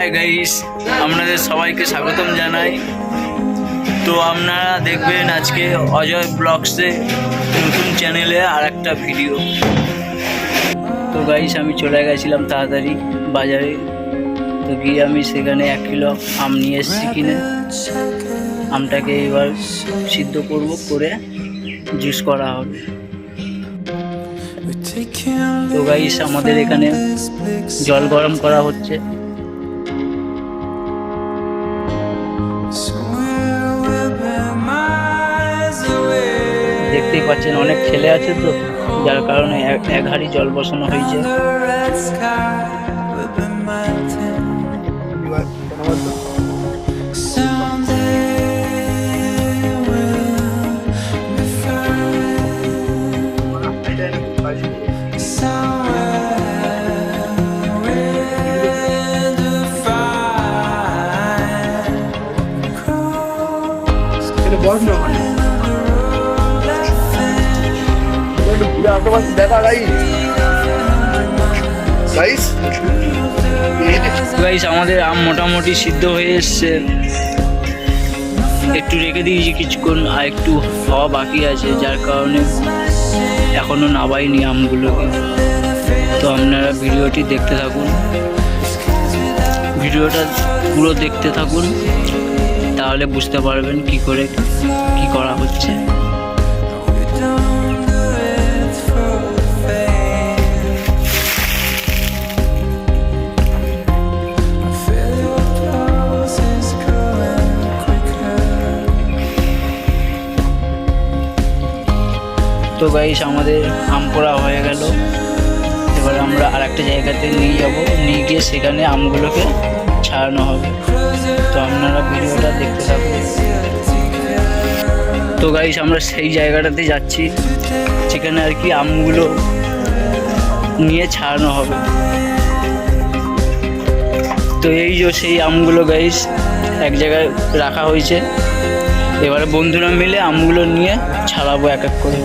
Hi guys, আপনাদের সবাইকে স্বাগতম জানাই। তো আপনারা দেখবেন আজকে অজয় ব্লগসে নতুন চ্যানেলে আর একটা ভিডিও। তো গাইস, আমি চলে গেছিলাম তাড়াতাড়ি বাজারে। তো গিয়ে আমি সেখানে 1 কিলো আম নিয়ে এসেছি কিনে। আমটাকে এবার সিদ্ধ করব, করে জুস করা হবে। তো গাইস, আমাদের এখানে জল গরম করা হচ্ছে। দেখতেই পাচ্ছেন অনেক ছেলে আছে, তো যার কারণে এক হাঁড়ি জল বসানো হয়েছে। গাইস, আমাদের আম মোটামুটি সিদ্ধ হয়ে এসছে। একটু রেখে দিয়েছি কিছুক্ষণ, আর একটু হওয়া বাকি আছে, যার কারণে এখনো নাবাইনি আমগুলোকে। তো আপনারা ভিডিওটি দেখতে থাকুন, ভিডিওটা পুরো দেখতে থাকুন, তাহলে বুঝতে পারবেন কি করে কি করা হচ্ছে। তো গাইস, আমাদের আম পোড়া হয়ে গেল। এবার আমরা আর একটা জায়গাতে নিয়ে যাব, নিয়ে গিয়ে সেখানে আমগুলোকে ছাড়ানো হবে। তো আপনারা ভিডিওটা দেখতে থাকুন। তো গাইস, আমরা সেই জায়গাটাতে যাচ্ছি যেখানে আর কি আমগুলো নিয়ে ছাড়ানো হবে। তো এই যে সেই আমগুলো গাইস এক জায়গায় রাখা হয়েছে। এবারে বন্ধুরা মিলে আমগুলো নিয়ে ছাড়াবো এক এক করে।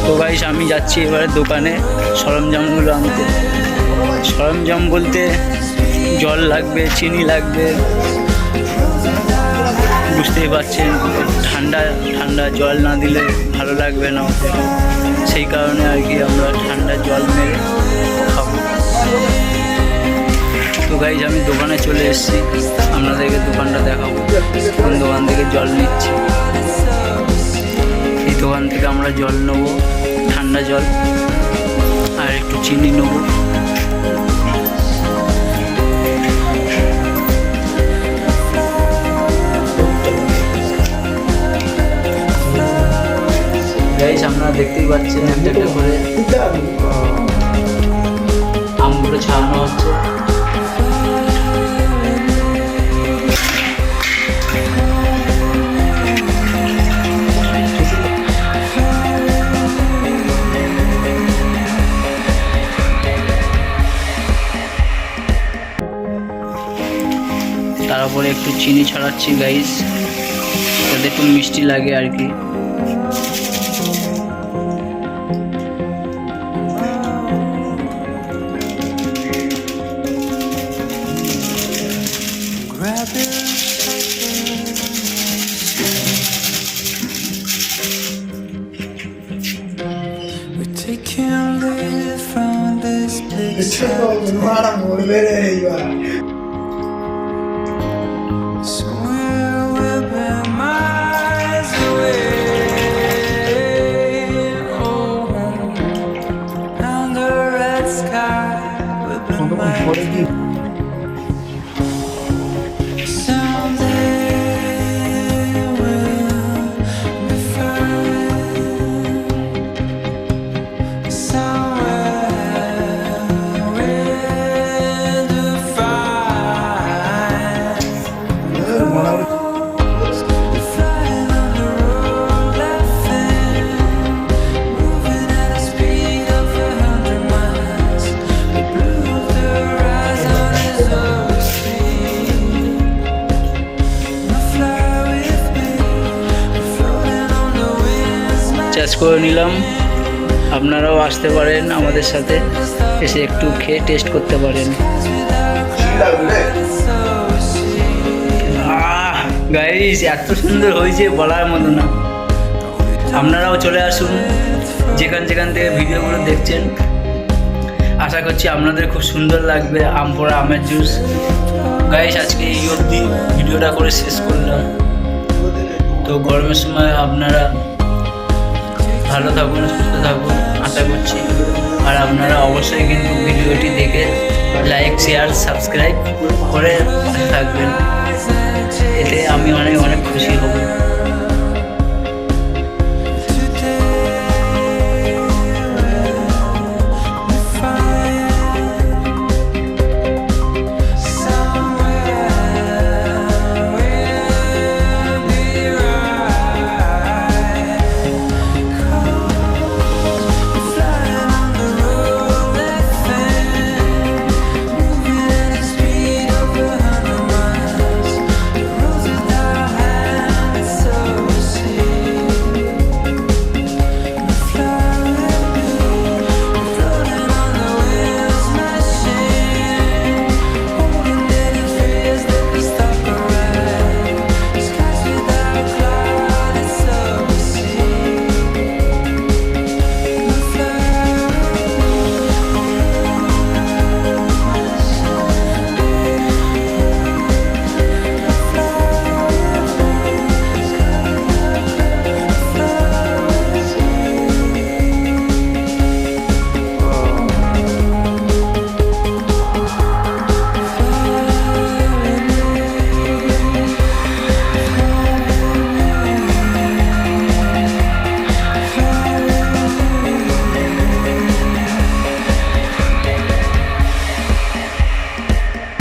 তো গাইস, আমি যাচ্ছি এবারে দোকানে সরঞ্জামগুলো আনতে। সরঞ্জাম বলতে জল লাগবে, চিনি লাগবে, বুঝতেই পারছেন। ঠান্ডা ঠান্ডা জল না দিলে ভালো লাগবে না, সেই কারণে আর কি আমরা ঠান্ডা জল মেরে খাবো। তো গাইস, আমি দোকানে চলে এসেছি, আপনাদেরকে দোকানটা দেখাবো কোন দোকান থেকে জল নিচ্ছি। এই দোকান থেকে আমরা জল নেবো, ঠান্ডা জল, আর একটু চিনি নেবো। গাইস, আপনারা দেখতেই পাচ্ছেন একটা একটা করে আমগুলো ছাড়ানো হচ্ছে। তারপরে একটু চিনি ছড়াচ্ছি গাইস, যাতে একটু মিষ্টি লাগে আর কি। চাষ করে নিলাম। আপনারাও আসতে পারেন আমাদের সাথে, এসে একটু খেয়ে টেস্ট করতে পারেন। গাইস এত সুন্দর হয়েছে বলার মতো না। আপনারাও চলে আসুন যেখান যেখান থেকে ভিডিওগুলো দেখছেন। আশা করছি আপনাদের খুব সুন্দর লাগবে আম পোড়া আমের জুস। গাইস আজকে এই অবধি ভিডিওটা করে শেষ করলাম। তো গরমের সময় আপনারা ভালো থাকুন, সুস্থ থাকুন আশা করছি। আর আপনারা অবশ্যই কিন্তু ভিডিওটি দেখে লাইক শেয়ার সাবস্ক্রাইব করে থাকবেন, এতে আমি অনেক অনেক খুশি হব।